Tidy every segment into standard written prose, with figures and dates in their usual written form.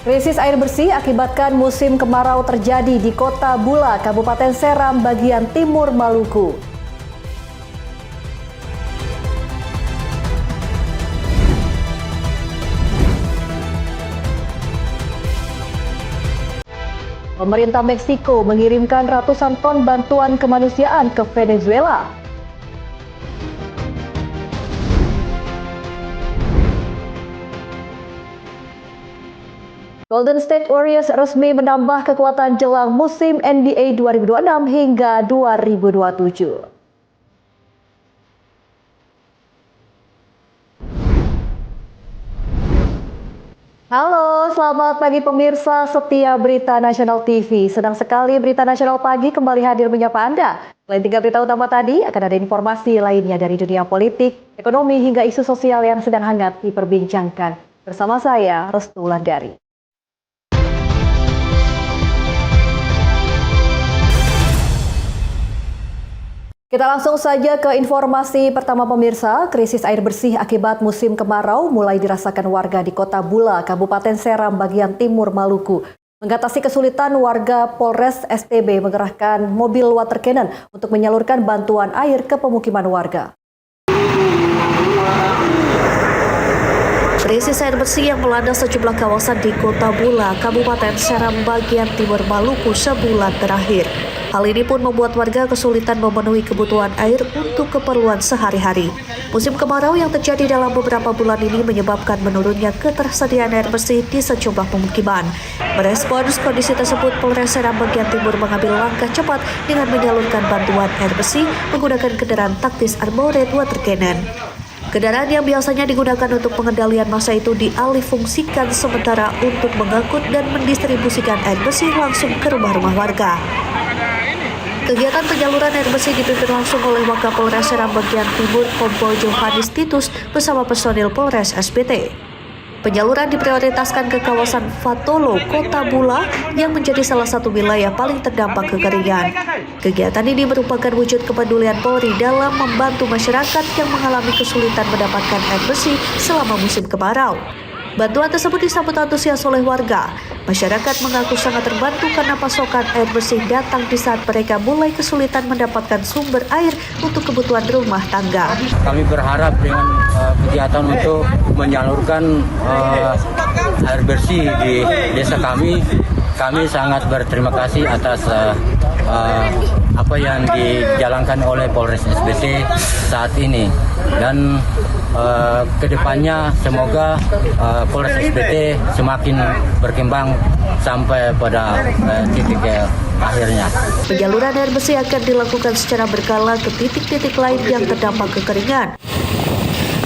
Krisis air bersih akibatkan musim kemarau terjadi di Kota Bula, Kabupaten Seram, bagian timur Maluku. Pemerintah Meksiko mengirimkan ratusan ton bantuan kemanusiaan ke Venezuela. Golden State Warriors resmi menambah kekuatan jelang musim NBA 2026 hingga 2027. Halo, selamat pagi pemirsa setia Berita Nasional TV. Senang sekali Berita Nasional Pagi kembali hadir menyapa Anda. Selain 3 berita utama tadi, akan ada informasi lainnya dari dunia politik, ekonomi, hingga isu sosial yang sedang hangat diperbincangkan. Bersama saya, Restu Wulandari. Kita langsung saja ke informasi pertama pemirsa. Krisis air bersih akibat musim kemarau mulai dirasakan warga di Kota Bula, Kabupaten Seram, bagian timur Maluku. Mengatasi kesulitan, warga Polres STB mengerahkan mobil water cannon untuk menyalurkan bantuan air ke pemukiman warga. Krisis air bersih yang melanda sejumlah kawasan di Kota Bula, Kabupaten Seram, bagian timur Maluku sebulan terakhir. Hal ini pun membuat warga kesulitan memenuhi kebutuhan air untuk keperluan sehari-hari. Musim kemarau yang terjadi dalam beberapa bulan ini menyebabkan menurunnya ketersediaan air bersih di sejumlah pemukiman. Merespons kondisi tersebut, Polres Seram bagian timur mengambil langkah cepat dengan menyalurkan bantuan air bersih menggunakan kendaraan taktis armored water cannon. Kendaraan yang biasanya digunakan untuk pengendalian massa itu dialihfungsikan sementara untuk mengangkut dan mendistribusikan air bersih langsung ke rumah-rumah warga. Kegiatan penyaluran air bersih dipimpin langsung oleh Wakapolres Seram bagian timur Kompol Johannes Titus bersama personil Polres SBT. Penyaluran diprioritaskan ke kawasan Fatolo, Kota Bula yang menjadi salah satu wilayah paling terdampak kekeringan. Kegiatan ini merupakan wujud kepedulian Polri dalam membantu masyarakat yang mengalami kesulitan mendapatkan air bersih selama musim kemarau. Bantuan tersebut disambut antusias oleh warga. Masyarakat mengaku sangat terbantu karena pasokan air bersih datang di saat mereka mulai kesulitan mendapatkan sumber air untuk kebutuhan rumah tangga. Kami berharap dengan kegiatan untuk menyalurkan air bersih di desa kami sangat berterima kasih atas apa yang dijalankan oleh Polres SBT saat ini. Dan kedepannya semoga Polres SBT semakin berkembang sampai pada titik akhirnya. Penyaluran air bersih akan dilakukan secara berkala ke titik-titik lain yang terdampak kekeringan.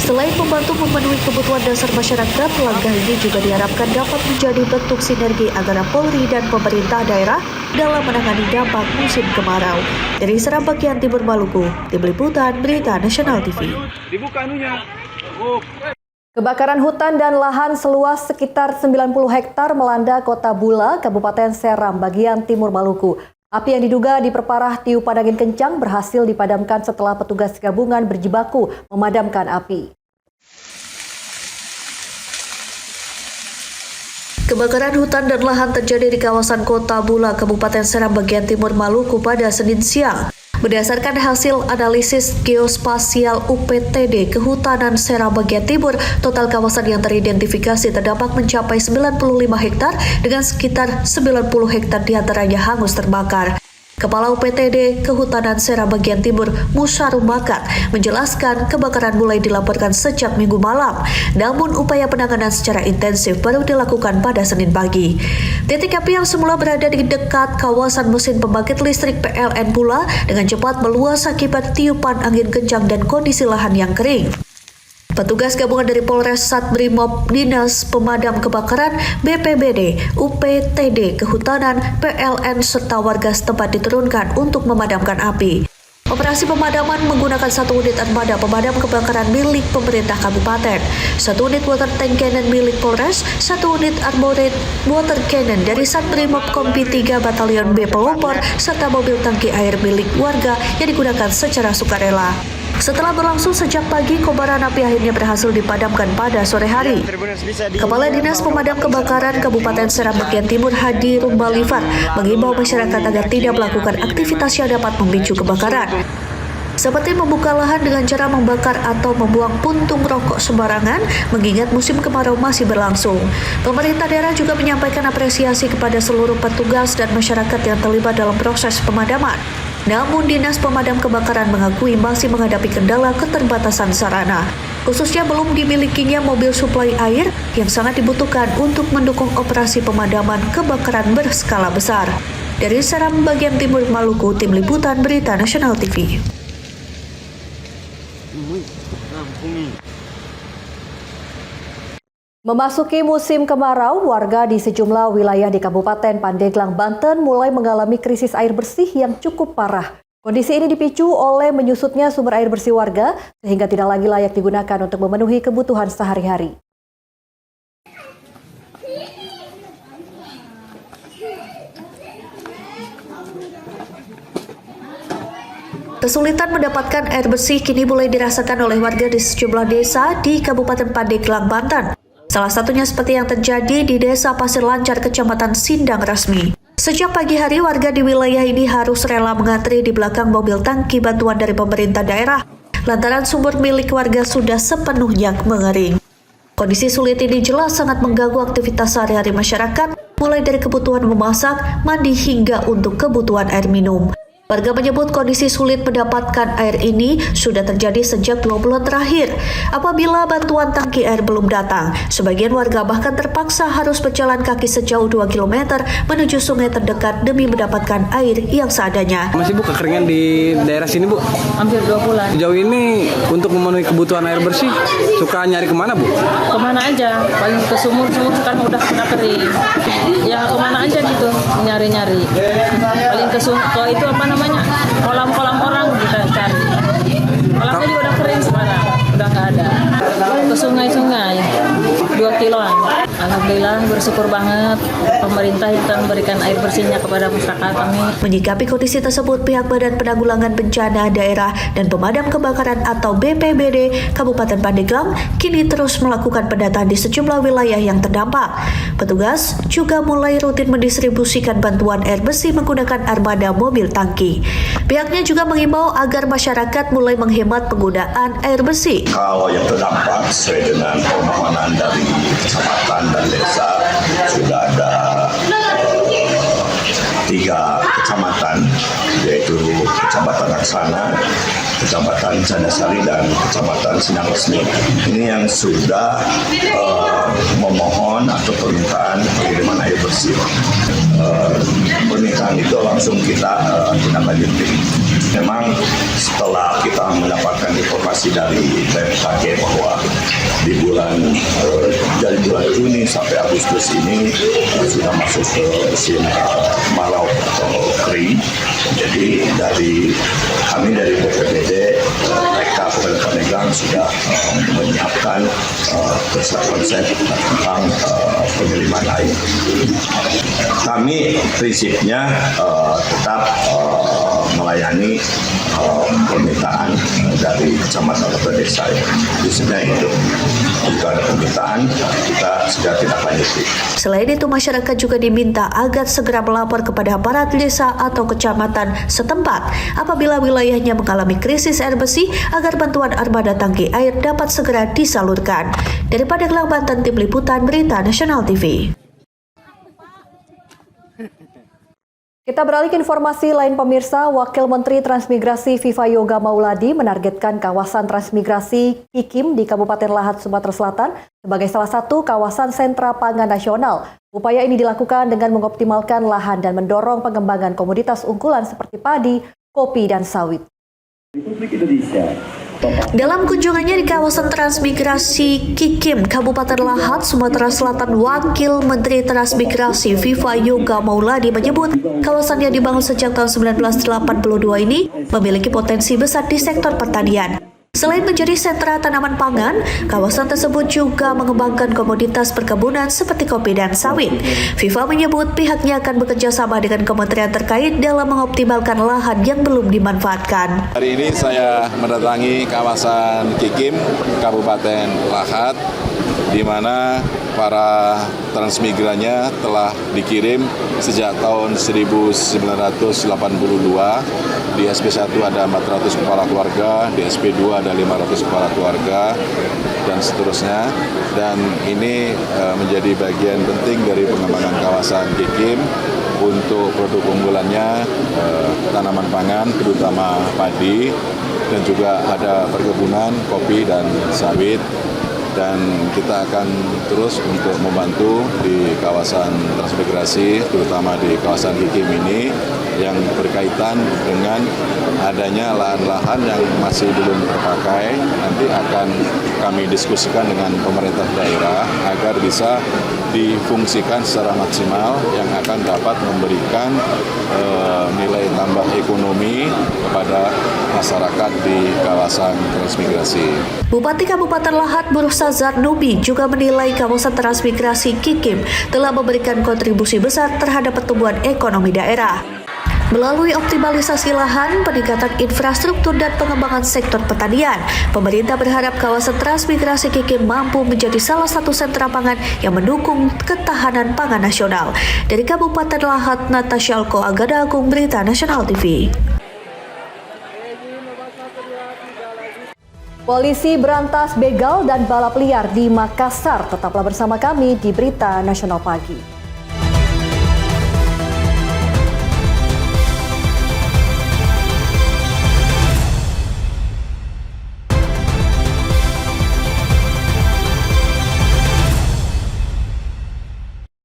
Selain membantu memenuhi kebutuhan dasar masyarakat, langkah ini juga diharapkan dapat menjadi bentuk sinergi antara Polri dan pemerintah daerah dalam menangani dampak musim kemarau. Dari Seram bagian timur Maluku, Tim Liputan Berita Nasional TV. Kebakaran hutan dan lahan seluas sekitar 90 hektar melanda Kota Bula, Kabupaten Seram bagian timur Maluku. Api yang diduga diperparah tiupan angin kencang berhasil dipadamkan setelah petugas gabungan berjibaku memadamkan api. Kebakaran hutan dan lahan terjadi di kawasan Kota Bula, Kabupaten Seram bagian timur Maluku pada Senin siang. Berdasarkan hasil analisis geospasial UPTD Kehutanan Seram bagian timur, total kawasan yang teridentifikasi terdampak mencapai 95 hektar dengan sekitar 90 hektar diantaranya hangus terbakar. Kepala UPTD Kehutanan Seram bagian timur, Musa Rumakat, menjelaskan kebakaran mulai dilaporkan sejak Minggu malam, namun upaya penanganan secara intensif baru dilakukan pada Senin pagi. Titik api yang semula berada di dekat kawasan mesin pembangkit listrik PLN Bula dengan cepat meluas akibat tiupan angin kencang dan kondisi lahan yang kering. Petugas gabungan dari Polres Satbrimob, Dinas Pemadam Kebakaran, BPBD, UPTD Kehutanan, PLN, serta warga setempat diturunkan untuk memadamkan api. Operasi pemadaman menggunakan 1 unit armada pemadam kebakaran milik pemerintah kabupaten, 1 unit water tank cannon milik Polres, 1 unit armored water cannon dari Satbrimob Kompi 3 Batalion B Pelopor, serta mobil tangki air milik warga yang digunakan secara sukarela. Setelah berlangsung sejak pagi, kobaran api akhirnya berhasil dipadamkan pada sore hari. Kepala Dinas Pemadam Kebakaran Kabupaten Seram bagian Timur Hadi Rumbalifat mengimbau masyarakat agar tidak melakukan aktivitas yang dapat memicu kebakaran, seperti membuka lahan dengan cara membakar atau membuang puntung rokok sembarangan, mengingat musim kemarau masih berlangsung. Pemerintah daerah juga menyampaikan apresiasi kepada seluruh petugas dan masyarakat yang terlibat dalam proses pemadaman. Namun, Dinas Pemadam Kebakaran mengakui masih menghadapi kendala keterbatasan sarana, khususnya belum dimilikinya mobil suplai air yang sangat dibutuhkan untuk mendukung operasi pemadaman kebakaran berskala besar. Dari Seram bagian Timur Maluku, Tim Liputan Berita Nasional TV. Memasuki musim kemarau, warga di sejumlah wilayah di Kabupaten Pandeglang, Banten mulai mengalami krisis air bersih yang cukup parah. Kondisi ini dipicu oleh menyusutnya sumber air bersih warga sehingga tidak lagi layak digunakan untuk memenuhi kebutuhan sehari-hari. Kesulitan mendapatkan air bersih kini mulai dirasakan oleh warga di sejumlah desa di Kabupaten Pandeglang, Banten. Salah satunya seperti yang terjadi di Desa Pasir Lancar, Kecamatan Sindang Rasmi. Sejak pagi hari, warga di wilayah ini harus rela mengantri di belakang mobil tangki bantuan dari pemerintah daerah, lantaran sumur milik warga sudah sepenuhnya mengering. Kondisi sulit ini jelas sangat mengganggu aktivitas sehari-hari masyarakat, mulai dari kebutuhan memasak, mandi, hingga untuk kebutuhan air minum. Warga menyebut kondisi sulit mendapatkan air ini sudah terjadi sejak 2 bulan terakhir. Apabila bantuan tangki air belum datang, sebagian warga bahkan terpaksa harus berjalan kaki sejauh 2 km menuju sungai terdekat demi mendapatkan air yang seadanya. Masih Bu kekeringan di daerah sini Bu? Hampir 2 bulan. Sejauh ini untuk memenuhi kebutuhan air bersih suka nyari kemana Bu? Kemana aja, paling ke sumur kan udah kering. Ya kemana aja gitu, nyari-nyari. Paling ke itu apa namanya, kolam-kolam orang kita cari. Kolamnya juga udah kering sekarang, udah nggak ada. Ke sungai-sungai, 2 kiloan. Alhamdulillah bersyukur banget pemerintah yang telah memberikan air bersihnya kepada masyarakat kami. Menyikapi kondisi tersebut, pihak Badan Penanggulangan Bencana Daerah dan Pemadam Kebakaran atau BPBD Kabupaten Pandeglang kini terus melakukan pendataan di sejumlah wilayah yang terdampak. Petugas juga mulai rutin mendistribusikan bantuan air bersih menggunakan armada mobil tangki. Pihaknya juga mengimbau agar masyarakat mulai menghemat penggunaan air bersih. Kalau yang terdampak sesuai dengan permohonan dari kecamatan dan desa sudah ada 3 kecamatan, yaitu Kecamatan Aksana, Kecamatan Candasari, dan Kecamatan Sindang Resmi. Ini yang sudah memohon atau permintaan pengiriman air bersih. Permintaan itu langsung kita tindak lanjuti. Memang setelah kita mendapatkan informasi dari BMKG bahwa di dari bulan Juni sampai Agustus ini sudah masuk ke musim kemarau atau kering. Jadi kami dari BPBD Kabupaten Pandeglang sudah menyiapkan konsep tentang pengiriman air. Kami prinsipnya tetap melayani permintaan dari kecamatan atau desa. Prinsipnya itu, jika ada permintaan kita sudah tidak lanjuti. Selain itu, masyarakat juga diminta agar segera melapor kepada aparat desa atau kecamatan setempat apabila wilayahnya mengalami krisis air bersih agar bantuan armada tangki air dapat segera disalurkan. Dari Pandeglang, Banten, Tim Liputan Berita Nasional TV. Kita beralih ke informasi lain pemirsa. Wakil Menteri Transmigrasi Viva Yoga Mauladi menargetkan kawasan transmigrasi Kikim di Kabupaten Lahat, Sumatera Selatan sebagai salah satu kawasan sentra pangan nasional. Upaya ini dilakukan dengan mengoptimalkan lahan dan mendorong pengembangan komoditas unggulan seperti padi, kopi, dan sawit. Republik Indonesia. Dalam kunjungannya di kawasan transmigrasi Kikim, Kabupaten Lahat, Sumatera Selatan, Wakil Menteri Transmigrasi Viva Yoga Mauladi menyebut kawasan yang dibangun sejak tahun 1982 ini memiliki potensi besar di sektor pertanian. Selain menjadi sentra tanaman pangan, kawasan tersebut juga mengembangkan komoditas perkebunan seperti kopi dan sawit. FIFA menyebut pihaknya akan bekerja sama dengan kementerian terkait dalam mengoptimalkan lahan yang belum dimanfaatkan. Hari ini saya mendatangi kawasan Kikim, Kabupaten Lahat, di mana para transmigrannya telah dikirim sejak tahun 1982. Di SP1 ada 400 kepala keluarga, di SP2 ada 500 kepala keluarga, dan seterusnya. Dan ini menjadi bagian penting dari pengembangan kawasan Kikim untuk produk unggulannya tanaman pangan, terutama padi, dan juga ada perkebunan, kopi, dan sawit. Dan kita akan terus untuk membantu di kawasan transmigrasi, terutama di kawasan Kikim ini, yang berkaitan dengan adanya lahan-lahan yang masih belum terpakai. Nanti akan kami diskusikan dengan pemerintah daerah agar bisa difungsikan secara maksimal, yang akan dapat memberikan nilai tambah ekonomi kepada masyarakat di kawasan transmigrasi. Bupati Kabupaten Lahat Bursa Zarnubi juga menilai kawasan transmigrasi Kikim telah memberikan kontribusi besar terhadap pertumbuhan ekonomi daerah. Melalui optimalisasi lahan, peningkatan infrastruktur dan pengembangan sektor pertanian, pemerintah berharap kawasan transmigrasi Kikim mampu menjadi salah satu sentra pangan yang mendukung ketahanan pangan nasional. Dari Kabupaten Lahat, Natasha Alko, Agada Agung, Berita Nasional TV. Polisi berantas begal dan balap liar di Makassar. Tetaplah bersama kami di Berita Nasional Pagi.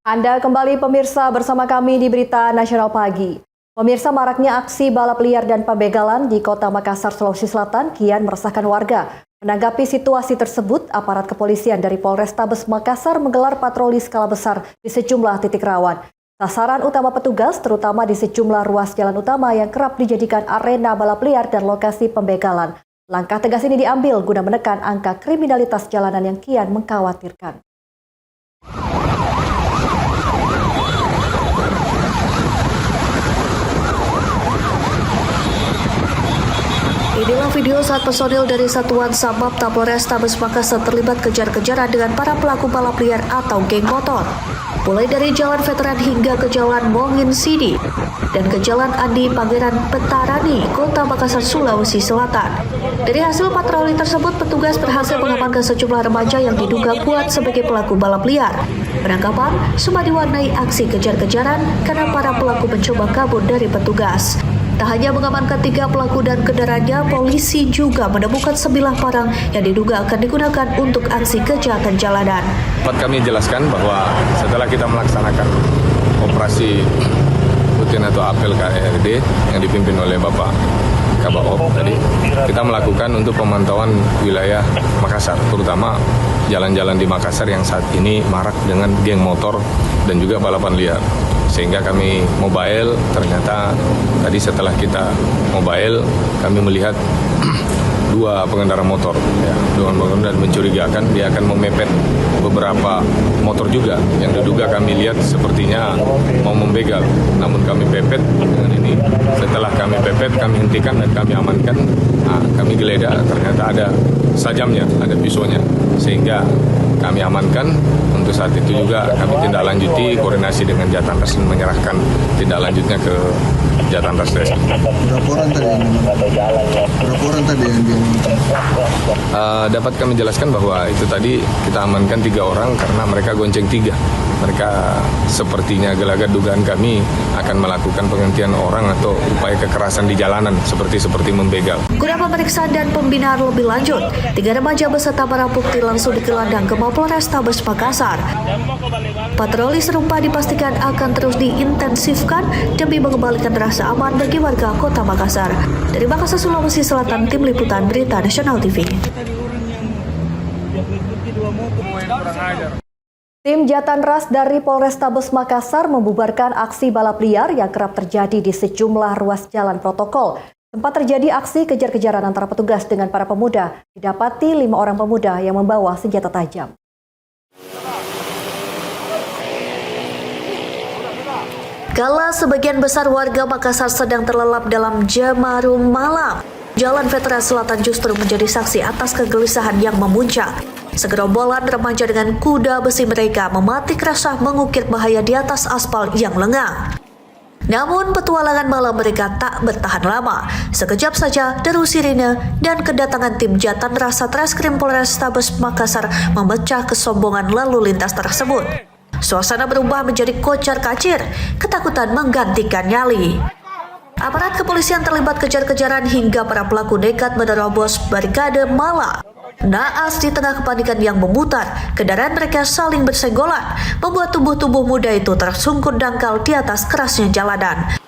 Anda kembali pemirsa bersama kami di Berita Nasional Pagi. Pemirsa, maraknya aksi balap liar dan pembegalan di Kota Makassar, Sulawesi Selatan kian meresahkan warga. Menanggapi situasi tersebut, aparat kepolisian dari Polrestabes Makassar menggelar patroli skala besar di sejumlah titik rawan. Sasaran utama petugas terutama di sejumlah ruas jalan utama yang kerap dijadikan arena balap liar dan lokasi pembegalan. Langkah tegas ini diambil guna menekan angka kriminalitas jalanan yang kian mengkhawatirkan. Inilah video saat personil dari Satuan Samap Polrestabes Makassar terlibat kejar-kejaran dengan para pelaku balap liar atau geng motor. Mulai dari Jalan Veteran hingga ke Jalan Mongin Sidi dan ke Jalan Andi Pangeran Petarani, Kota Makassar, Sulawesi Selatan. Dari hasil patroli tersebut, petugas berhasil mengamankan sejumlah remaja yang diduga kuat sebagai pelaku balap liar. Penangkapan sempat diwarnai aksi kejar-kejaran karena para pelaku mencoba kabur dari petugas. Tak hanya mengamankan 3 pelaku dan kendaraannya, polisi juga menemukan 9 barang yang diduga akan digunakan untuk aksi kejahatan jalanan. Dapat kami jelaskan bahwa setelah kita melaksanakan operasi rutin atau apel KRD yang dipimpin oleh Bapak Kabaop tadi, kita melakukan untuk pemantauan wilayah Makassar, terutama jalan-jalan di Makassar yang saat ini marak dengan geng motor dan juga balapan liar. Sehingga kami mobile, ternyata tadi setelah kita mobile, kami melihat 2 pengendara motor, dan mencurigakan dia akan memepet beberapa motor juga yang diduga kami lihat sepertinya mau membegal. Namun kami pepet dengan ini. Setelah kami pepet, kami hentikan dan kami amankan. Kami geledah, ternyata ada sajamnya, ada pisaunya, sehingga kami amankan. Untuk saat itu juga kami tindak lanjuti koordinasi dengan Jatanras dan menyerahkan tindak lanjutnya ke Jatanras Reskrim. Berapa orang tadi yang dapat kami jelaskan bahwa itu tadi kita amankan 3 orang karena mereka gonceng 3. Mereka sepertinya gelagat dugaan kami akan melakukan penghentian orang atau upaya kekerasan di jalanan seperti membegal. Guna pemeriksaan dan pembinaan lebih lanjut, 3 remaja beserta barang bukti langsung digelandang ke Mapolrestabes Makassar. Patroli serupa dipastikan akan terus diintensifkan demi mengembalikan rasa aman bagi warga Kota Makassar. Dari Makassar, Sulawesi Selatan, Tim Liputan Berita Nasional TV. Tim Jatanras dari Polrestabes Makassar membubarkan aksi balap liar yang kerap terjadi di sejumlah ruas jalan protokol. Sempat terjadi aksi kejar-kejaran antara petugas dengan para pemuda. Didapati 5 orang pemuda yang membawa senjata tajam. Kala sebagian besar warga Makassar sedang terlelap dalam jamarung malam, Jalan Veteran Selatan justru menjadi saksi atas kegelisahan yang memuncak. Segerombolan remaja dengan kuda besi mereka mematik rasa mengukir bahaya di atas aspal yang lengang. Namun petualangan malam mereka tak bertahan lama. Sekejap saja deru sirine dan kedatangan tim Jatan Ras Satreskrim Polrestabes Makassar memecah kesombongan lalu lintas tersebut. Suasana berubah menjadi kocar-kacir, ketakutan menggantikan nyali. Aparat kepolisian terlibat kejar-kejaran hingga para pelaku nekat menerobos barikade mala. Naas di tengah kepanikan yang memutar, kendaraan mereka saling bersenggolan, membuat tubuh-tubuh muda itu tersungkur dangkal di atas kerasnya jalanan.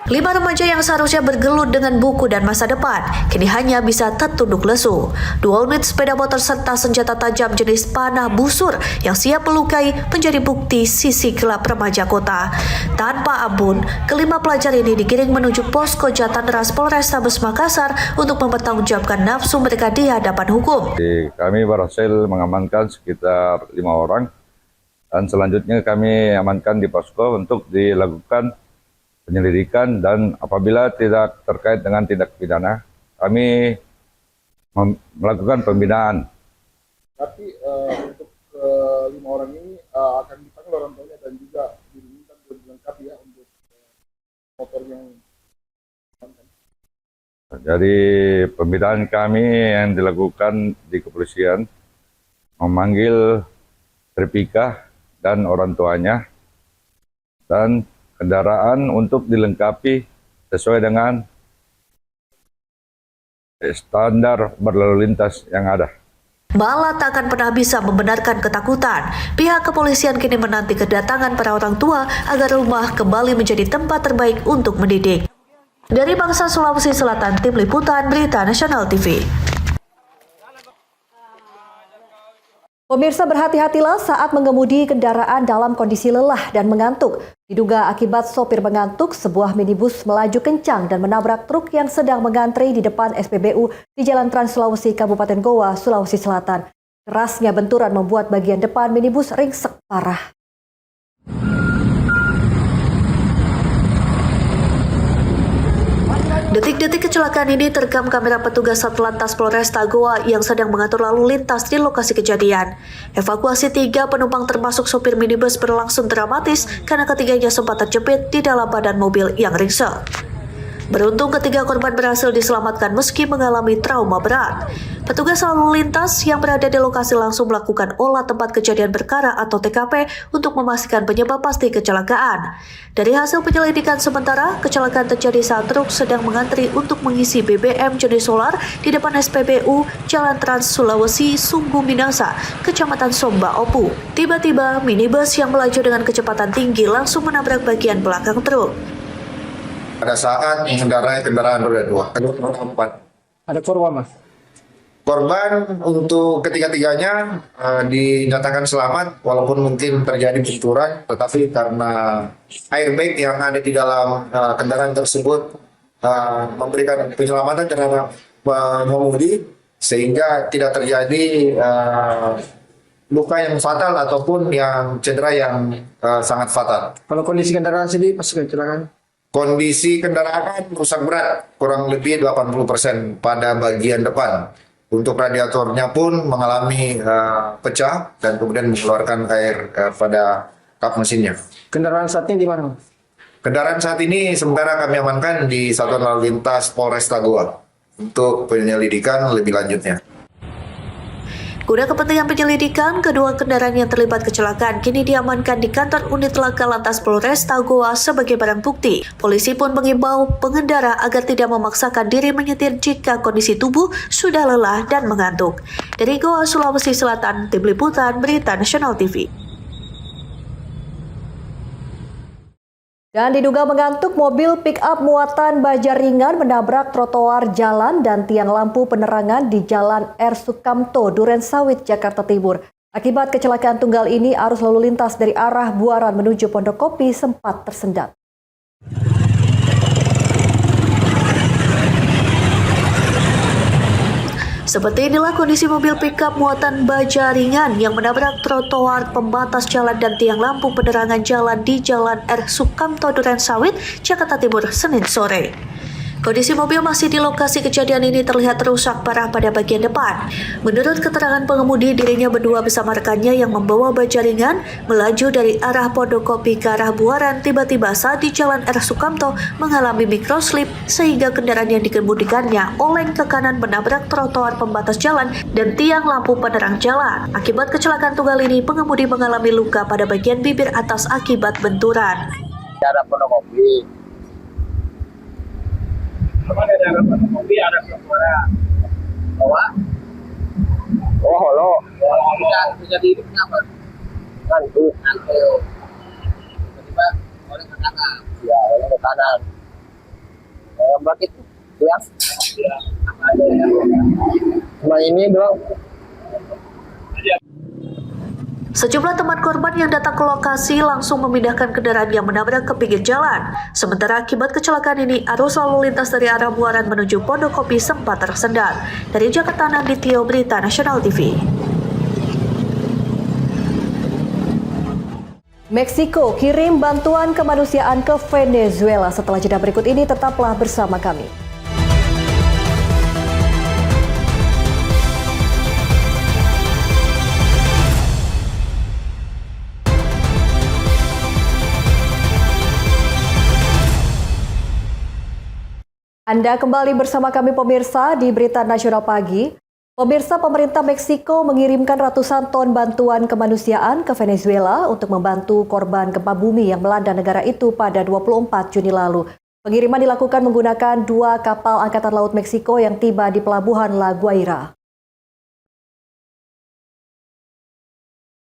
5 remaja yang seharusnya bergelut dengan buku dan masa depan, kini hanya bisa tertunduk lesu. 2 unit sepeda motor serta senjata tajam jenis panah busur yang siap melukai menjadi bukti sisi gelap remaja kota. Tanpa ampun, kelima pelajar ini digiring menuju posko Jatan Ras Polrestabes Makassar untuk mempertanggungjawabkan nafsu mereka di hadapan hukum. Kami berhasil mengamankan sekitar 5 orang dan selanjutnya kami amankan di posko untuk dilakukan penyelidikan, dan apabila tidak terkait dengan tindak pidana, kami melakukan pembinaan. Tapi untuk 5 orang ini akan dipanggil orang tuanya dan juga diminta dilengkapi ya untuk motor yang. Jadi pembinaan kami yang dilakukan di kepolisian memanggil Tripika dan orang tuanya dan kendaraan untuk dilengkapi sesuai dengan standar berlalu lintas yang ada. Mala tak akan pernah bisa membenarkan ketakutan. Pihak kepolisian kini menanti kedatangan para orang tua agar rumah kembali menjadi tempat terbaik untuk mendidik. Dari Bangsa Sulawesi Selatan, Tim Liputan Berita Nasional TV. Pemirsa, berhati-hatilah saat mengemudi kendaraan dalam kondisi lelah dan mengantuk. Diduga akibat sopir mengantuk, sebuah minibus melaju kencang dan menabrak truk yang sedang mengantri di depan SPBU di Jalan Trans Sulawesi, Kabupaten Goa, Sulawesi Selatan. Kerasnya benturan membuat bagian depan minibus ringsek parah. Detik-detik kecelakaan ini terekam kamera petugas Satlantas Polresta Goa yang sedang mengatur lalu lintas di lokasi kejadian. Evakuasi 3 penumpang termasuk sopir minibus berlangsung dramatis karena ketiganya sempat terjepit di dalam badan mobil yang ringsek. Beruntung ketiga korban berhasil diselamatkan meski mengalami trauma berat. Petugas lalu lintas yang berada di lokasi langsung melakukan olah tempat kejadian perkara atau TKP untuk memastikan penyebab pasti kecelakaan. Dari hasil penyelidikan sementara, kecelakaan terjadi saat truk sedang mengantri untuk mengisi BBM jenis solar di depan SPBU Jalan Trans Sulawesi Sumbu Minasa, Kecamatan Somba Opu. Tiba-tiba, minibus yang melaju dengan kecepatan tinggi langsung menabrak bagian belakang truk. Pada saat mengendarai kendaraan roda 2, Ada korban, Mas? korban untuk ketiga-tiganya dinyatakan selamat, walaupun mungkin terjadi benturan, tetapi karena airbag yang ada di dalam kendaraan tersebut memberikan penyelamatan terhadap pengemudi, sehingga tidak terjadi luka yang fatal ataupun yang cedera yang sangat fatal. Kalau kondisi kendaraan sendiri pas kecelakaan? Kondisi kendaraan rusak berat, kurang lebih 80% pada bagian depan. Untuk radiatornya pun mengalami pecah dan kemudian mengeluarkan air pada kap mesinnya. Kendaraan saat ini di mana? Kendaraan saat ini sementara kami amankan di Satuan Lalu Lintas Polresta Goa untuk penyelidikan lebih lanjutnya. Guna kepentingan penyelidikan, kedua kendaraan yang terlibat kecelakaan kini diamankan di kantor unit laka lantas Polresta Goa sebagai barang bukti. Polisi pun mengimbau pengendara agar tidak memaksakan diri menyetir jika kondisi tubuh sudah lelah dan mengantuk. Dari Goa, Sulawesi Selatan, Tim Liputan Berita Nasional TV. Dan diduga mengantuk, mobil pick-up muatan baja ringan menabrak trotoar jalan dan tiang lampu penerangan di Jalan R. Sukamto, Duren Sawit, Jakarta Timur. Akibat kecelakaan tunggal ini, arus lalu lintas dari arah Buaran menuju Pondok Kopi sempat tersendat. Seperti inilah kondisi mobil pickup muatan baja ringan yang menabrak trotoar pembatas jalan dan tiang lampu penerangan jalan di Jalan R. Sukamto Durensawit, Jakarta Timur, Senin sore. Kondisi mobil masih di lokasi kejadian ini terlihat rusak parah pada bagian depan. Menurut keterangan pengemudi, dirinya berdua bersama rekannya yang membawa baja ringan melaju dari arah Pondokopi ke arah Buaran. Tiba-tiba saat di Jalan R. Sukamto mengalami microslip sehingga kendaraan yang dikemudikannya oleng ke kanan menabrak trotoar pembatas jalan dan tiang lampu penerang jalan. Akibat kecelakaan tunggal ini, pengemudi mengalami luka pada bagian bibir atas akibat benturan. Ada Pondokopi. Ada kopi, ada suara. Bawa? Oh, halo. Bisa diri kenapa? Ngantuk. Tiba-tiba oleh ke kanan. Ya, oleh ke kanan. Berarti itu, ya? Ya. Apa aja ya? Cuma ini doang. Sejumlah teman korban yang datang ke lokasi langsung memindahkan kendaraan yang menabrak ke pinggir jalan. Sementara akibat kecelakaan ini, arus lalu lintas dari arah Buaran menuju Pondokopi sempat tersendat. Dari Jakarta, Nandityo, Berita Nasional TV. Meksiko kirim bantuan kemanusiaan ke Venezuela. Setelah jeda berikut ini, tetaplah bersama kami. Anda kembali bersama kami pemirsa di Berita Nasional Pagi. Pemirsa, pemerintah Meksiko mengirimkan ratusan ton bantuan kemanusiaan ke Venezuela untuk membantu korban gempa bumi yang melanda negara itu pada 24 Juni lalu. Pengiriman dilakukan menggunakan 2 kapal Angkatan Laut Meksiko yang tiba di pelabuhan La Guaira.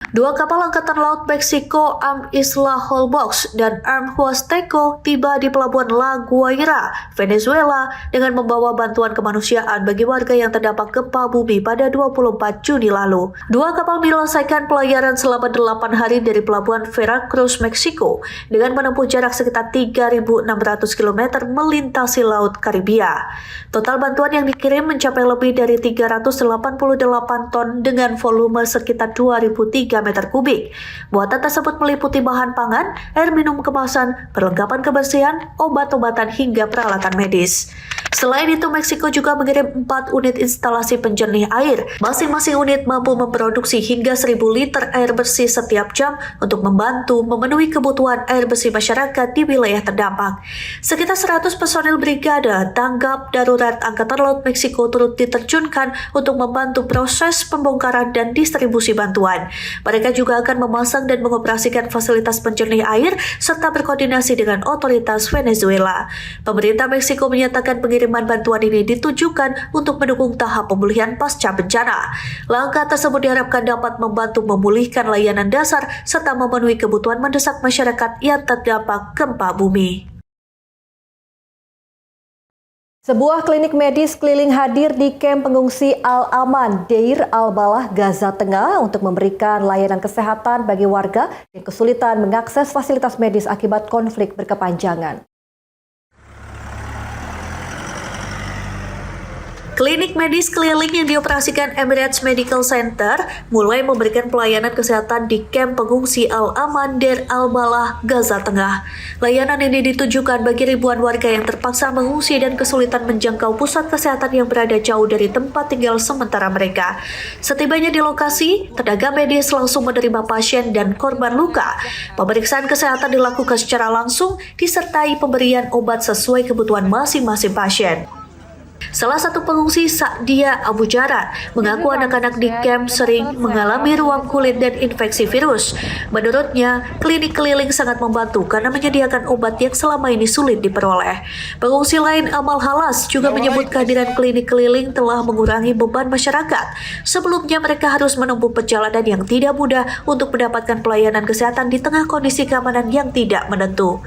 2 kapal Angkatan Laut Meksiko Arm Isla Holbox dan Arm Huasteco tiba di pelabuhan La Guaira, Venezuela dengan membawa bantuan kemanusiaan bagi warga yang terdampak gempa bumi pada 24 Juni lalu. 2 kapal menyelesaikan pelayaran selama 8 hari dari pelabuhan Veracruz, Meksiko dengan menempuh jarak sekitar 3.600 km melintasi Laut Karibia. Total bantuan yang dikirim mencapai lebih dari 388 ton dengan volume sekitar 2.003 meter kubik. Muatan tersebut meliputi bahan pangan, air minum kemasan, perlengkapan kebersihan, obat-obatan hingga peralatan medis. Selain itu, Meksiko juga mengirim 4 unit instalasi penjernih air. Masing-masing unit mampu memproduksi hingga 1.000 liter air bersih setiap jam untuk membantu memenuhi kebutuhan air bersih masyarakat di wilayah terdampak. Sekitar 100 personil brigade tanggap darurat Angkatan Laut Meksiko turut diterjunkan untuk membantu proses pembongkaran dan distribusi bantuan. Mereka juga akan memasang dan mengoperasikan fasilitas penjernih air serta berkoordinasi dengan otoritas Venezuela. Pemerintah Meksiko menyatakan pengiriman bantuan ini ditujukan untuk mendukung tahap pemulihan pasca bencana. Langkah tersebut diharapkan dapat membantu memulihkan layanan dasar serta memenuhi kebutuhan mendesak masyarakat yang terdampak gempa bumi. Sebuah klinik medis keliling hadir di kamp pengungsi Al-Aman, Deir Al-Balah, Gaza Tengah untuk memberikan layanan kesehatan bagi warga yang kesulitan mengakses fasilitas medis akibat konflik berkepanjangan. Klinik medis keliling yang dioperasikan Emirates Medical Center mulai memberikan pelayanan kesehatan di kamp pengungsi Al-Aman, Deir Al-Balah, Gaza Tengah. Layanan ini ditujukan bagi ribuan warga yang terpaksa mengungsi dan kesulitan menjangkau pusat kesehatan yang berada jauh dari tempat tinggal sementara mereka. Setibanya di lokasi, tenaga medis langsung menerima pasien dan korban luka. Pemeriksaan kesehatan dilakukan secara langsung, disertai pemberian obat sesuai kebutuhan masing-masing pasien. Salah satu pengungsi, Sa'dia Abu Jarad, mengaku anak-anak di kamp sering mengalami ruam kulit dan infeksi virus. Menurutnya, klinik keliling sangat membantu karena menyediakan obat yang selama ini sulit diperoleh. Pengungsi lain, Amal Halas, juga menyebut kehadiran klinik keliling telah mengurangi beban masyarakat. Sebelumnya, mereka harus menempuh perjalanan yang tidak mudah untuk mendapatkan pelayanan kesehatan di tengah kondisi keamanan yang tidak menentu.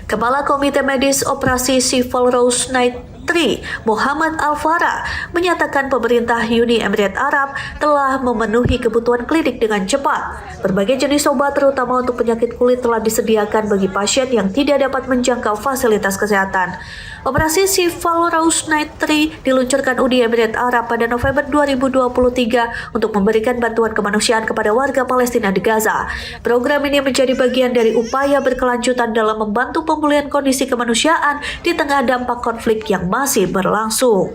Kepala Komite Medis Operasi Civil Rose Night Menteri Muhammad Al-Farah menyatakan pemerintah Uni Emirat Arab telah memenuhi kebutuhan klinik dengan cepat. Berbagai jenis obat terutama untuk penyakit kulit telah disediakan bagi pasien yang tidak dapat menjangkau fasilitas kesehatan. Operasi Walrus Night 3 diluncurkan Uni Emirat Arab pada November 2023 untuk memberikan bantuan kemanusiaan kepada warga Palestina di Gaza. Program ini menjadi bagian dari upaya berkelanjutan dalam membantu pemulihan kondisi kemanusiaan di tengah dampak konflik yang masih berlangsung.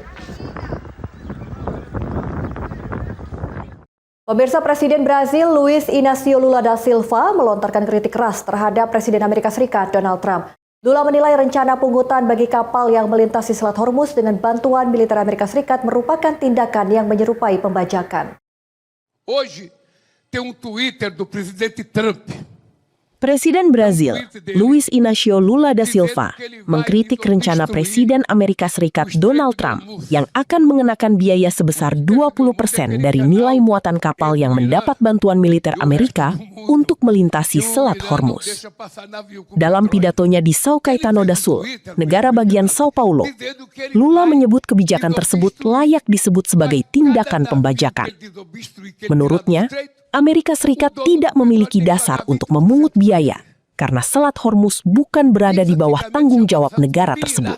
Pemirsa, Presiden Brazil Luiz Inácio Lula da Silva melontarkan kritik keras terhadap Presiden Amerika Serikat Donald Trump. Lula menilai rencana pungutan bagi kapal yang melintasi Selat Hormuz dengan bantuan militer Amerika Serikat merupakan tindakan yang menyerupai pembajakan. Hoje tem Twitter do presidente Trump. Presiden Brazil, Luiz Inácio Lula da Silva, mengkritik rencana Presiden Amerika Serikat Donald Trump yang akan mengenakan biaya sebesar 20% dari nilai muatan kapal yang mendapat bantuan militer Amerika untuk melintasi Selat Hormuz. Dalam pidatonya di São Caetano do Sul, negara bagian Sao Paulo, Lula menyebut kebijakan tersebut layak disebut sebagai tindakan pembajakan. Menurutnya, Amerika Serikat tidak memiliki dasar untuk memungut biaya karena Selat Hormuz bukan berada di bawah tanggung jawab negara tersebut.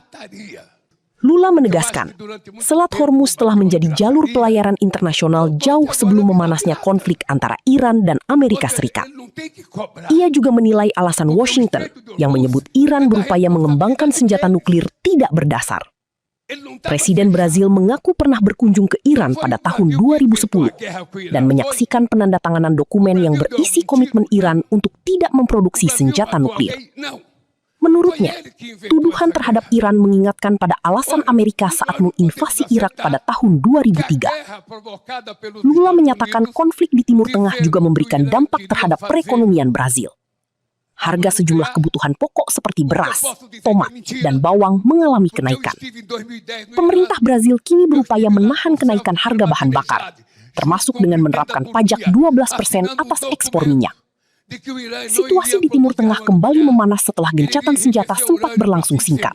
Lula menegaskan, Selat Hormuz telah menjadi jalur pelayaran internasional jauh sebelum memanasnya konflik antara Iran dan Amerika Serikat. Ia juga menilai alasan Washington yang menyebut Iran berupaya mengembangkan senjata nuklir tidak berdasar. Presiden Brazil mengaku pernah berkunjung ke Iran pada tahun 2010 dan menyaksikan penandatanganan dokumen yang berisi komitmen Iran untuk tidak memproduksi senjata nuklir. Menurutnya, tuduhan terhadap Iran mengingatkan pada alasan Amerika saat menginvasi Irak pada tahun 2003. Lula menyatakan konflik di Timur Tengah juga memberikan dampak terhadap perekonomian Brazil. Harga sejumlah kebutuhan pokok seperti beras, tomat, dan bawang mengalami kenaikan. Pemerintah Brazil kini berupaya menahan kenaikan harga bahan bakar, termasuk dengan menerapkan pajak 12% atas ekspor minyak. Situasi di Timur Tengah kembali memanas setelah gencatan senjata sempat berlangsung singkat.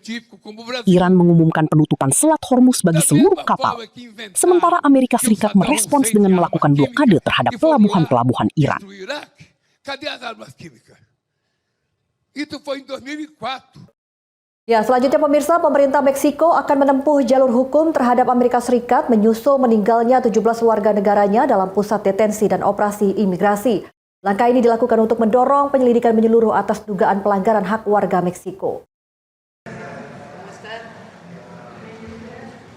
Iran mengumumkan penutupan Selat Hormuz bagi seluruh kapal, sementara Amerika Serikat merespons dengan melakukan blokade terhadap pelabuhan-pelabuhan Iran. Itu foi em 2004. Ya, selanjutnya pemirsa, pemerintah Meksiko akan menempuh jalur hukum terhadap Amerika Serikat menyusul meninggalnya 17 warga negaranya dalam pusat detensi dan operasi imigrasi. Langkah ini dilakukan untuk mendorong penyelidikan menyeluruh atas dugaan pelanggaran hak warga Meksiko.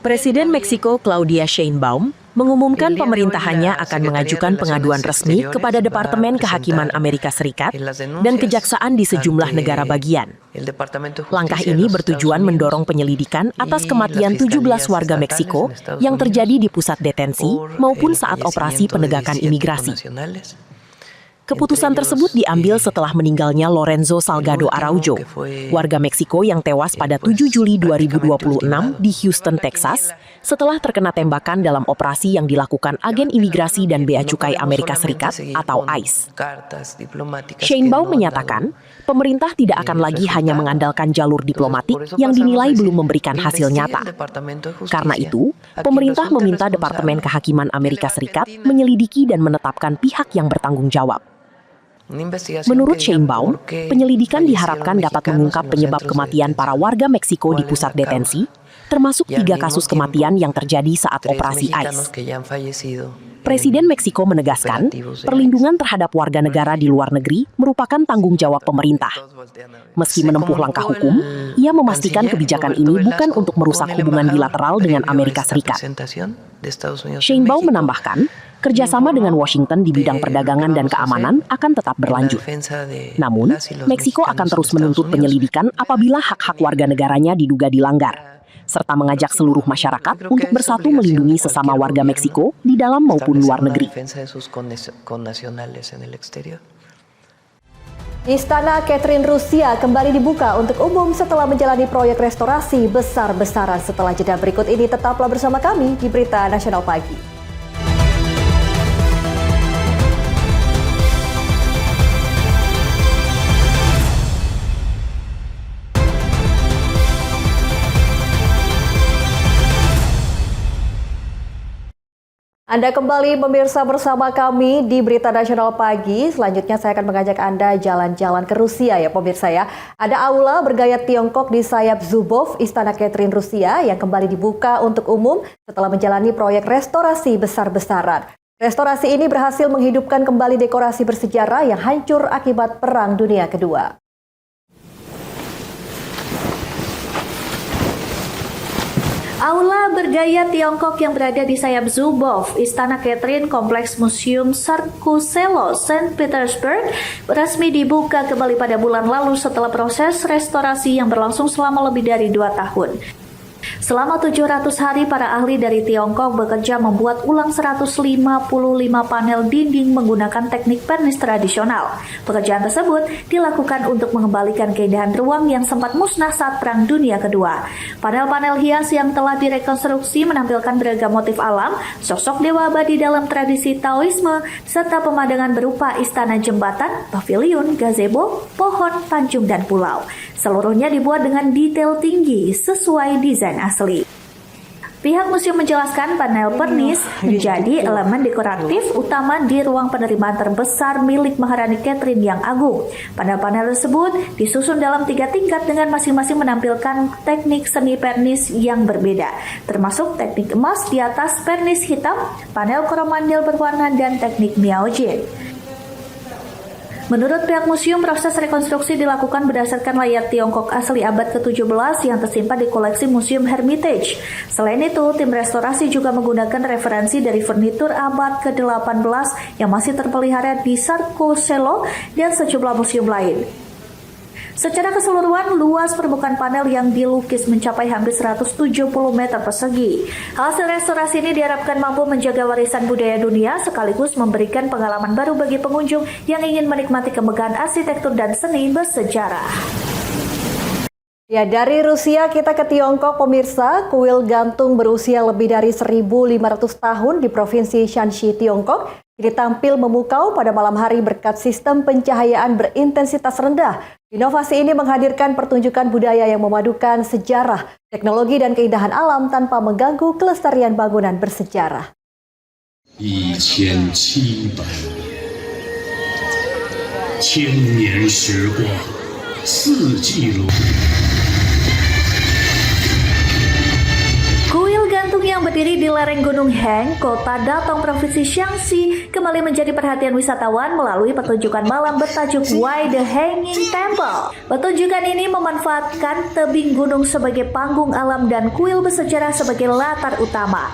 Presiden Meksiko Claudia Sheinbaum mengumumkan pemerintahannya akan mengajukan pengaduan resmi kepada Departemen Kehakiman Amerika Serikat dan Kejaksaan di sejumlah negara bagian. Langkah ini bertujuan mendorong penyelidikan atas kematian 17 warga Meksiko yang terjadi di pusat detensi maupun saat operasi penegakan imigrasi. Keputusan tersebut diambil setelah meninggalnya Lorenzo Salgado Araujo, warga Meksiko yang tewas pada 7 Juli 2026 di Houston, Texas, setelah terkena tembakan dalam operasi yang dilakukan agen imigrasi dan bea cukai Amerika Serikat atau ICE. Sheinbaum menyatakan, pemerintah tidak akan lagi hanya mengandalkan jalur diplomatik yang dinilai belum memberikan hasil nyata. Karena itu, pemerintah meminta Departemen Kehakiman Amerika Serikat menyelidiki dan menetapkan pihak yang bertanggung jawab. Menurut Sheinbaum, penyelidikan diharapkan dapat mengungkap penyebab kematian para warga Meksiko di pusat detensi, termasuk 3 kasus kematian yang terjadi saat operasi ICE. Presiden Meksiko menegaskan, perlindungan terhadap warga negara di luar negeri merupakan tanggung jawab pemerintah. Meski menempuh langkah hukum, ia memastikan kebijakan ini bukan untuk merusak hubungan bilateral dengan Amerika Serikat. Sheinbaum menambahkan, kerjasama dengan Washington di bidang perdagangan dan keamanan akan tetap berlanjut. Namun, Meksiko akan terus menuntut penyelidikan apabila hak-hak warga negaranya diduga dilanggar, serta mengajak seluruh masyarakat untuk bersatu melindungi sesama warga Meksiko di dalam maupun luar negeri. Istana Catherine Rusia kembali dibuka untuk umum setelah menjalani proyek restorasi besar-besaran. Setelah jeda berikut ini, tetaplah bersama kami di Berita Nasional Pagi. Anda kembali pemirsa bersama kami di Berita Nasional Pagi. Selanjutnya saya akan mengajak Anda jalan-jalan ke Rusia ya pemirsa ya. Ada aula bergaya Tiongkok di sayap Zubov, Istana Catherine Rusia yang kembali dibuka untuk umum setelah menjalani proyek restorasi besar-besaran. Restorasi ini berhasil menghidupkan kembali dekorasi bersejarah yang hancur akibat Perang Dunia Kedua. Aula bergaya Tiongkok yang berada di sayap Zubov, Istana Catherine Kompleks Museum Tsarskoye-Selo, St. Petersburg, resmi dibuka kembali pada bulan lalu setelah proses restorasi yang berlangsung selama lebih dari 2 tahun. Selama 700 hari, para ahli dari Tiongkok bekerja membuat ulang 155 panel dinding menggunakan teknik pernis tradisional. Pekerjaan tersebut dilakukan untuk mengembalikan keindahan ruang yang sempat musnah saat Perang Dunia Kedua. Panel-panel hias yang telah direkonstruksi menampilkan beragam motif alam, sosok dewa abadi dalam tradisi Taoisme, serta pemandangan berupa istana jembatan, pavilion, gazebo, pohon, tanjung, dan pulau. Seluruhnya dibuat dengan detail tinggi sesuai desain asli. Pihak museum menjelaskan panel pernis menjadi elemen dekoratif utama di ruang penerimaan terbesar milik Maharani Catherine yang agung. Panel-panel tersebut disusun dalam 3 tingkat dengan masing-masing menampilkan teknik seni pernis yang berbeda, termasuk teknik emas di atas pernis hitam, panel koromandel berwarna, dan teknik miaojin. Menurut pihak museum, proses rekonstruksi dilakukan berdasarkan layar Tiongkok asli abad ke-17 yang tersimpan di koleksi Museum Hermitage. Selain itu, tim restorasi juga menggunakan referensi dari furnitur abad ke-18 yang masih terpelihara di Tsarskoye-Selo dan sejumlah museum lain. Secara keseluruhan, luas permukaan panel yang dilukis mencapai hampir 170 meter persegi. Hasil restorasi ini diharapkan mampu menjaga warisan budaya dunia sekaligus memberikan pengalaman baru bagi pengunjung yang ingin menikmati kemegahan arsitektur dan seni bersejarah. Ya, dari Rusia kita ke Tiongkok pemirsa. Kuil gantung berusia lebih dari 1.500 tahun di Provinsi Shanxi, Tiongkok kini tampil memukau pada malam hari berkat sistem pencahayaan berintensitas rendah. Inovasi ini menghadirkan pertunjukan budaya yang memadukan sejarah, teknologi, dan keindahan alam tanpa mengganggu kelestarian bangunan bersejarah. 1700年时光四季轮 Kuil gantung yang berdiri di lereng Gunung Heng, Kota Datong, Provinsi Shanxi, kembali menjadi perhatian wisatawan melalui pertunjukan malam bertajuk Why the Hanging Temple. Pertunjukan ini memanfaatkan tebing gunung sebagai panggung alam dan kuil bersejarah sebagai latar utama.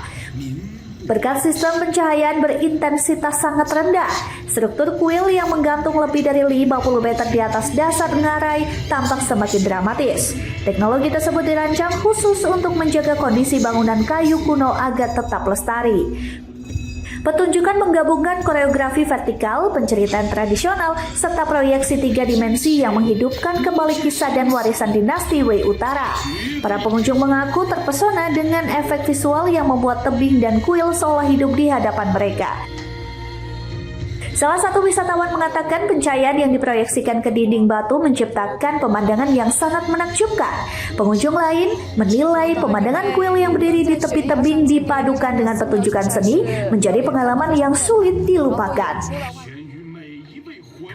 Berkat sistem pencahayaan berintensitas sangat rendah, struktur kuil yang menggantung lebih dari 50 meter di atas dasar ngarai tampak semakin dramatis. Teknologi tersebut dirancang khusus untuk menjaga kondisi bangunan kayu kuno agar tetap lestari. Pertunjukan menggabungkan koreografi vertikal, penceritaan tradisional, serta proyeksi 3 dimensi yang menghidupkan kembali kisah dan warisan dinasti Wei Utara. Para pengunjung mengaku terpesona dengan efek visual yang membuat tebing dan kuil seolah hidup di hadapan mereka. Salah satu wisatawan mengatakan pencahayaan yang diproyeksikan ke dinding batu menciptakan pemandangan yang sangat menakjubkan. Pengunjung lain menilai pemandangan kuil yang berdiri di tepi tebing dipadukan dengan pertunjukan seni menjadi pengalaman yang sulit dilupakan.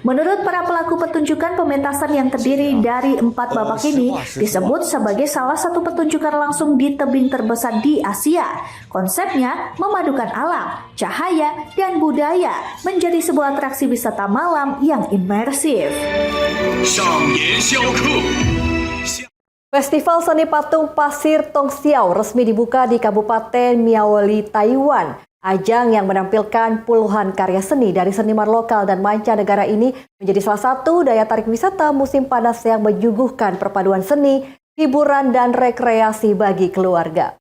Menurut para pelaku pertunjukan, pementasan yang terdiri dari 4 babak ini disebut sebagai salah satu pertunjukan langsung di tebing terbesar di Asia. Konsepnya memadukan alam, cahaya, dan budaya menjadi sebuah atraksi wisata malam yang imersif. Festival Seni Patung Pasir Tongxiao resmi dibuka di Kabupaten Miaoli, Taiwan. Ajang yang menampilkan puluhan karya seni dari seniman lokal dan mancanegara ini menjadi salah satu daya tarik wisata musim panas yang menyuguhkan perpaduan seni, hiburan, dan rekreasi bagi keluarga.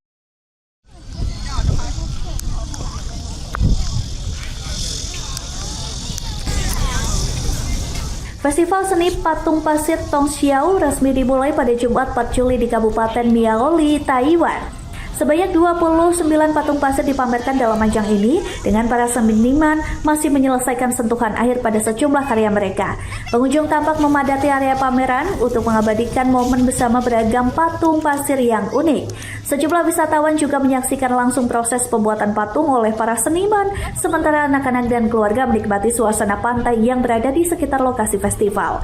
Festival Seni Patung Pasir Tongxiao resmi dimulai pada Jumat 4 Juli di Kabupaten Miaoli, Taiwan. Sebanyak 29 patung pasir dipamerkan dalam ajang ini dengan para seniman masih menyelesaikan sentuhan akhir pada sejumlah karya mereka. Pengunjung tampak memadati area pameran untuk mengabadikan momen bersama beragam patung pasir yang unik. Sejumlah wisatawan juga menyaksikan langsung proses pembuatan patung oleh para seniman, sementara anak-anak dan keluarga menikmati suasana pantai yang berada di sekitar lokasi festival.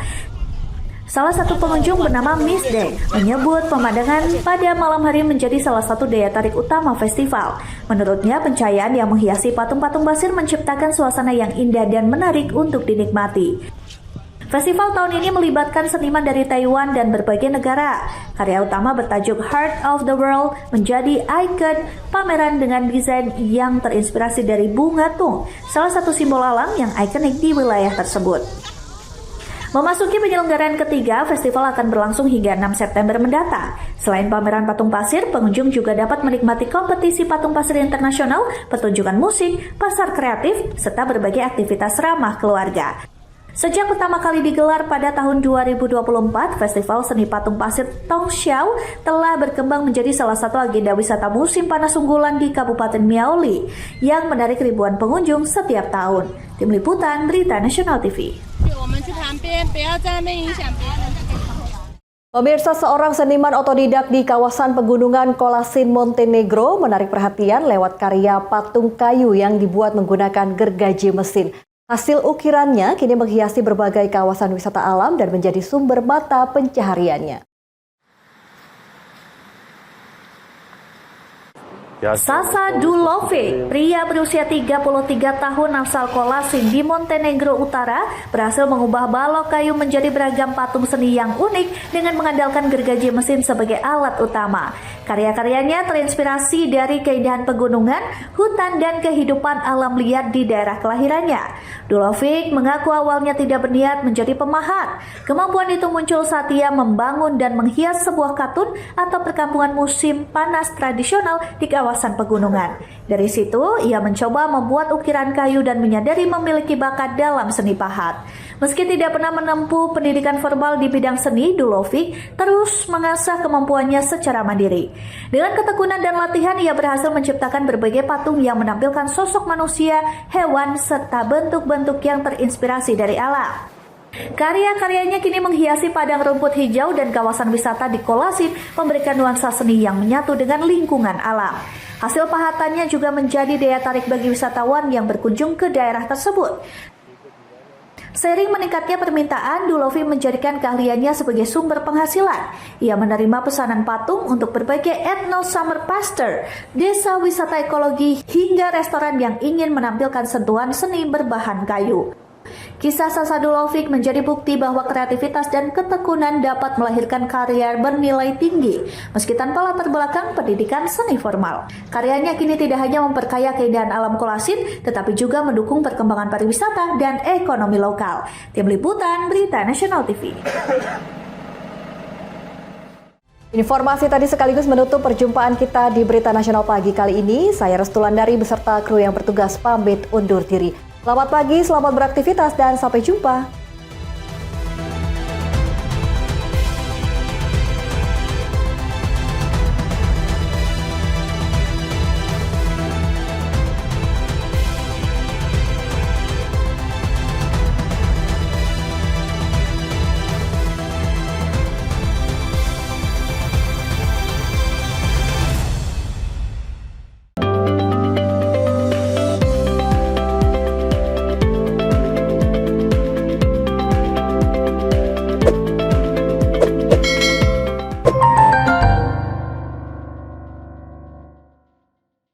Salah satu pengunjung bernama Miss Day menyebut pemandangan pada malam hari menjadi salah satu daya tarik utama festival. Menurutnya, pencahayaan yang menghiasi patung-patung pasir menciptakan suasana yang indah dan menarik untuk dinikmati. Festival tahun ini melibatkan seniman dari Taiwan dan berbagai negara. Karya utama bertajuk Heart of the World menjadi ikon pameran dengan desain yang terinspirasi dari bunga tung, salah satu simbol alam yang ikonik di wilayah tersebut. Memasuki penyelenggaraan ketiga, festival akan berlangsung hingga 6 September mendatang. Selain pameran patung pasir, pengunjung juga dapat menikmati kompetisi patung pasir internasional, pertunjukan musik, pasar kreatif, serta berbagai aktivitas ramah keluarga. Sejak pertama kali digelar pada tahun 2024, Festival Seni Patung Pasir Tongxiao telah berkembang menjadi salah satu agenda wisata musim panas unggulan di Kabupaten Miaoli yang menarik ribuan pengunjung setiap tahun. Tim Liputan Berita Nasional TV. Pemirsa, seorang seniman otodidak di kawasan pegunungan Kolasin, Montenegro menarik perhatian lewat karya patung kayu yang dibuat menggunakan gergaji mesin. Hasil ukirannya kini menghiasi berbagai kawasan wisata alam dan menjadi sumber mata pencahariannya. Sasa Dulovic, pria berusia 33 tahun asal Kolasin di Montenegro Utara, berhasil mengubah balok kayu menjadi beragam patung seni yang unik dengan mengandalkan gergaji mesin sebagai alat utama. Karya-karyanya terinspirasi dari keindahan pegunungan, hutan, dan kehidupan alam liar di daerah kelahirannya. Dulovic mengaku awalnya tidak berniat menjadi pemahat. Kemampuan itu muncul saat ia membangun dan menghias sebuah katun atau perkampungan musim panas tradisional di kawasan pegunungan. Dari situ, ia mencoba membuat ukiran kayu dan menyadari memiliki bakat dalam seni pahat. Meski tidak pernah menempuh pendidikan formal di bidang seni, Dulovic terus mengasah kemampuannya secara mandiri. Dengan ketekunan dan latihan, ia berhasil menciptakan berbagai patung yang menampilkan sosok manusia, hewan, serta bentuk-bentuk yang terinspirasi dari alam. Karya-karyanya kini menghiasi padang rumput hijau dan kawasan wisata di Kolasin, memberikan nuansa seni yang menyatu dengan lingkungan alam. Hasil pahatannya juga menjadi daya tarik bagi wisatawan yang berkunjung ke daerah tersebut. Seiring meningkatnya permintaan, Dulovic menjadikan keahliannya sebagai sumber penghasilan. Ia menerima pesanan patung untuk berbagai etno summer pasture, desa wisata ekologi, hingga restoran yang ingin menampilkan sentuhan seni berbahan kayu. Kisah Sasa Dulovic menjadi bukti bahwa kreativitas dan ketekunan dapat melahirkan karya bernilai tinggi, meski tanpa latar belakang pendidikan seni formal. Karyanya kini tidak hanya memperkaya keindahan alam Kolasin, tetapi juga mendukung perkembangan pariwisata dan ekonomi lokal. Tim Liputan Berita Nasional TV. Informasi tadi sekaligus menutup perjumpaan kita di Berita Nasional pagi kali ini. Saya Restulandari beserta kru yang bertugas pamit undur diri. Selamat pagi, selamat beraktivitas, dan sampai jumpa.